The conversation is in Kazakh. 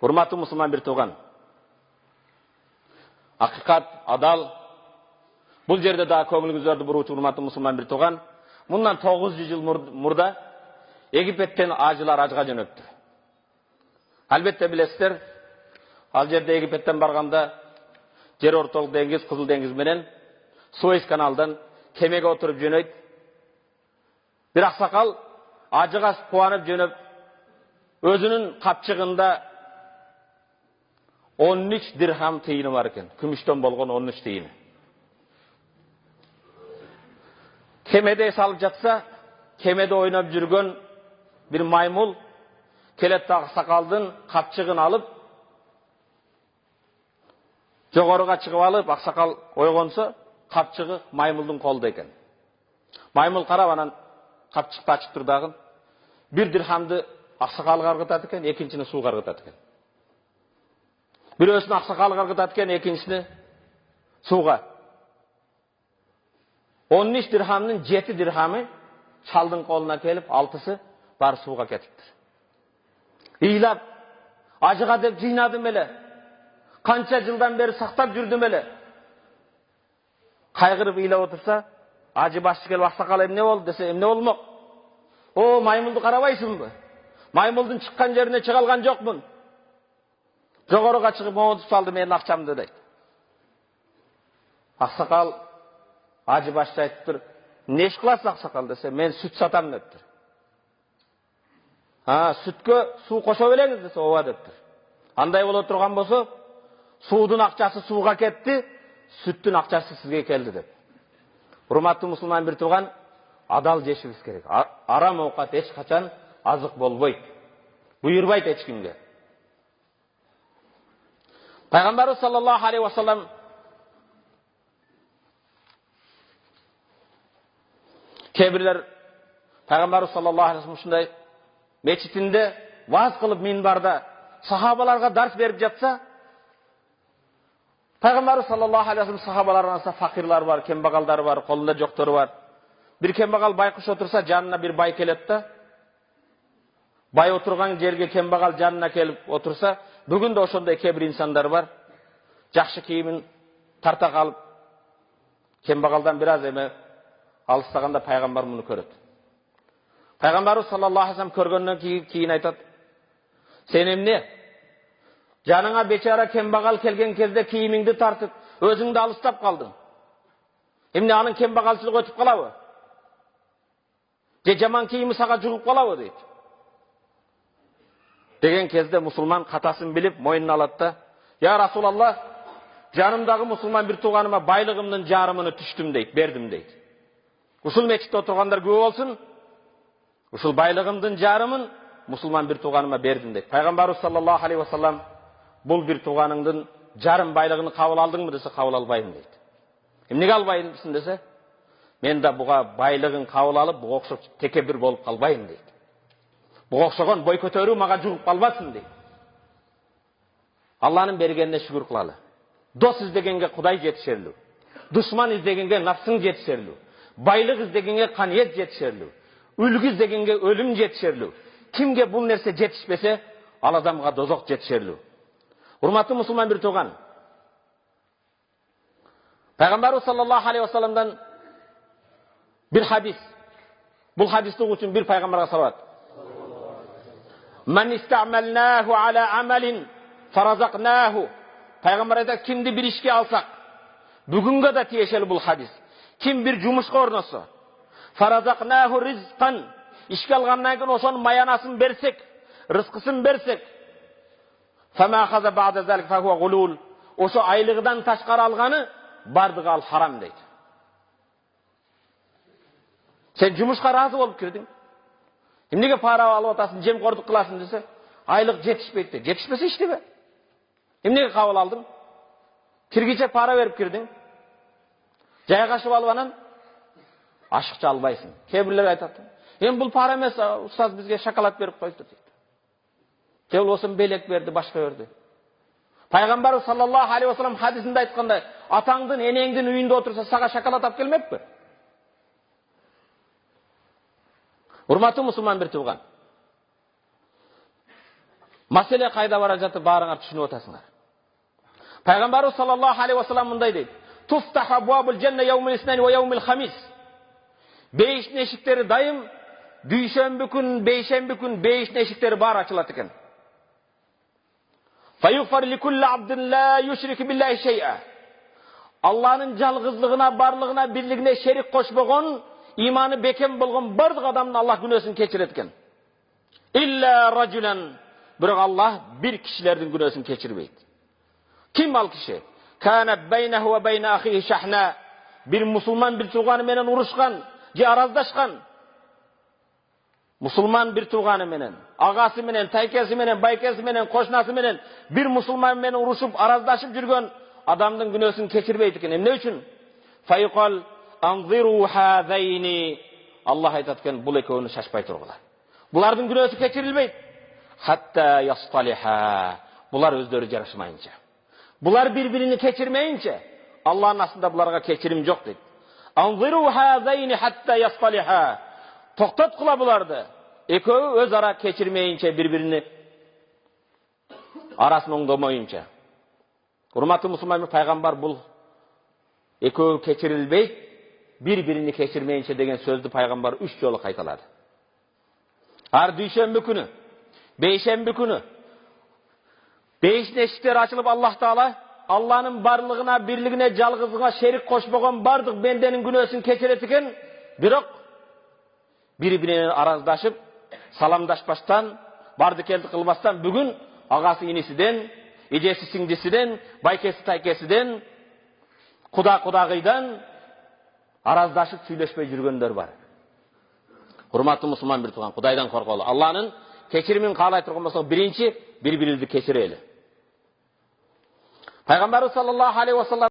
Урматтуу мусулман бир тууган. Акыйкат, адал. Бул жерде да көңүлүңүздөрдү буруучу урматтуу мусулман бир тууган. Мындан 900 жыл мурда Египеттен ажылар ажга жөнөттү. Албетте билесиздер, ал жерде Египеттен барганда жер ортолук деңиз, Кызыл деңиз менен Суэц каналдан кемеге отуруп жөнөйт. Бир аксакал ажыга кубанып жөнөп, өзүнүн капчыгында 13 дирхам тыйыны бар экен. Күмүштөн болгон 13 тыйыны. Кемеде салып жатса, кемеде ойноп жүргөн bir maymul келет аксакалдын капчыгын алып, жогоруга чыгып алып, аксакал ойгонсо, капчыгы маймылдын колунда экен. Маймыл карап анан капчыкты ачып турдагын, bir дирхамды аксакалга аргытат экен, экинчини сууга аргытат экен. Бирөөсүн аксакалга аргытат экен, экинчисини сууга. 13 дирхамдын 7 дирхамы чалдын колуна келип, 6сы бар сууга кетиптир. Ыйлап, ажыга деп жыйнадым эле. Канча жылдан бери сактап жүрдүм эле. Кайгырып ыйлап отурса, ажы башчы келип аксакал эмне болду десе, эмне болмок? О, маймылды карабайсыңбы? Маймылдын чыккан жерине чыга алган жокмун. Жогоруга чыгып монтуп салды менин акчамды дейт. Аксакал ажы башчы айтыптыр. Не иш кыласыз аксакал десе, мен сүт сатам дептир. Сүткө суу кошо белеңиз десе, ооба дептир. Андай боло турган болсо, суудун акчасы сууга кетти, сүттүн акчасы сизге келди деп. Урматтуу мусулман бир тууган, адал жешибиз керек. Арам оокат эч качан азык болбойт. Буйрбайт эч кимге. Пайгамбарыбыз саллаллаху алейхи ва саллам кебирлер Пайгамбарыбыз саллаллаху алейхи ва саллам ушундай мечитинде вааз кылып минбарда сахабаларга дарс берип жатса, Пайгамбарыбыз саллаллаху алейхи ва саллам сахабалар арасында факирлар бар, кембагалдар бар, колунда жоктору бар. Bir кембагал байкуш отурса, жанына bir бай келет да. Бай отурган жерге кембагал жанына келип отурса, бүгүн да ошондой кээ бир инсандар бар. Жакшы кийимин тарта калып, кембагалдан бир аз эме алыстаганда пайгамбар муну көрөт. Пайгамбарыбыз саллаллаху алейхи ва саллам көргөндөн кийин айтат: "Сен эмне? Жаныңа бечара кембагал келген кезде кийимиңди тартып, өзүңдү алыстап калдың. Эмне анын кембагалчылыгы өтүп калабы? Же жаман кийими сага жугуп калабы?" дейт. Деген кезде мусулман катасын билип, мойнуна алат да: "Я Расулаллах, жанымдагы мусулман бир тууганыма байлыгымдын жарымын түштүм" дейт, бердим дейт. Ушул мечитте отургандар күбө болсун, ушул байлыгымдын жарымын мусулман бир тууганыма бердим дейт. Пайгамбарыбыз саллаллаху алейхи ва саллам бул бир тууганыңдын жарым байлыгын кабыл алдыңбы десе, кабыл албайм дейт. Эмнеге албайсың десе, мен да буга байлыгын кабыл алып, буга окшоп текебир болуп калбайм дейт. Буга окшогон бой көтөрүү мага жугуп калбасын дейт. Алланын бергенине шүгүр кылалы. Дос издегенге Кудай жетишерлүү. Душман издегенге нафсың жетишерлүү. Байлык издегенге каниет жетишерлүү. Үлгү издегенге өлүм жетишерлүү. Кимге бул нерсе жетишпесе, ал адамга дозок жетишерлүү. Урматтуу мусулман бир тууган, Пайгамбарыбыз саллаллаху алейхи ва салламдан bir hadis. Bul hadislik üçün bir peygamber'e salavat. Men ista'malnahu ala amelin farazaknahu. Peygamber ayta kimdi bir işke alsak. Bugünge de tiyesheli bul hadis. Kim bir cumuşka ornası. Farazaknahu rizqan. İşke algandan keyin oşonun mayanasını bersek, rızkısını bersek. Fema ahaza ba'da zalik fa huwa gulul. Oşo aylığından taşkar alganı bardığı al haram deydi. Sen cumuşka razı olup kirdin. Emnege para alıp atasın, jemkorluk kılasın dese, aylık jetişpeydi. Jetişpese işte be. Emnege kabul aldın? Kirgiçe para verip kirdin. Jaya kaşıp alıp anan, aşıkça albaysın. Kebirler aytadı. Hem bul para emes, ustaz bizge şokolad verip koydu deydi. Kebir olsun belek verdi, başka verdi. Peygamber sallallahu aleyhi ve sellem hadisinde aytkanda, atаңдын, enеңдин үйүндө otursa sağa şokolad alып kelmeppi? Урматтуу мусулман бир тууган. Маселе қайда бара жатып барыңар түшініп отасыңар. Пайғамбарымыз саллаллаху алейхи ва саллям мындай дейді: "Туфтаху абуабул жанна яумил иснаин ва яумил хамис." Бейіштің ешіктері дайым, дүйшембі күн бейіштің ешіктері бар açılады екен. Фаюгфар ликулли абдин ла юшрику биллахи шей'a. Алланың жалғыздығына, барлығына, бірлігіне шерик қошпаған, иманы бекем болған барлық адамның Аллах күнәсін кешіреді екен. Илля ражулан. Бірақ Аллах бір кішілердің күнәсін кешірмейді. Kim al kişi? Kana beynehu ve beyne ahihi şahna. Bir Müslüman bir tuğanı menen uruşkan, je arazdaşkan. Müslüman bir tuğanı menen, ağası menen, taykesi menen, baykesi menen, koşnası menen, bir Müslüman menen uruşup, arazdaşıp жүрген adamdın günösün keçirmeydi eken. Ne üçün? Fayqal anziru hazayni. Allah aytatken bul ekövünü şaşpay turgular. Bulardın günösü keçirilmeydi. Hatta yastaliha. Bular özleri jarışmayınca. Bular birbirini keçirmeyince Allah'ın aslında bularga keçirim yok dedi. Anziru hazayni hatta yastaliha. Toqtat kıla bulardı. Ekövü öz ara keçirmeyince birbirini arasını oңдомойынча. Hurmatlı Müslüman peygamber bul ekövü keçirilmeydi, birbirini keçirmeyince degen sözdü peygamber 3 jolu qaytaladı. Har dүйшembi күнү, бейшемби күнү Beyiş eşikleri açılıp Allah Teala Allah'ın barlığına, birliğine, жалғыздығына şerik koşmagan bardık bendenin günösün keçiretiken birok birbirine arazdaşıp salamdaşpaştan, bardı keldi kılbastan bugün ağası inisinden, ecesi singdisinden, baykesi taykesinden, kudağıydan arazdaşıp söyleşpey жүргөндөр var. Hurmatlı Müslüman bir tuğan, Kudaydan korkalı. Allah'ın keçirimin kalay turgan bolsa birinci bir-birinizi keçireli. Peygamberimiz sallallahu aleyhi ve sellem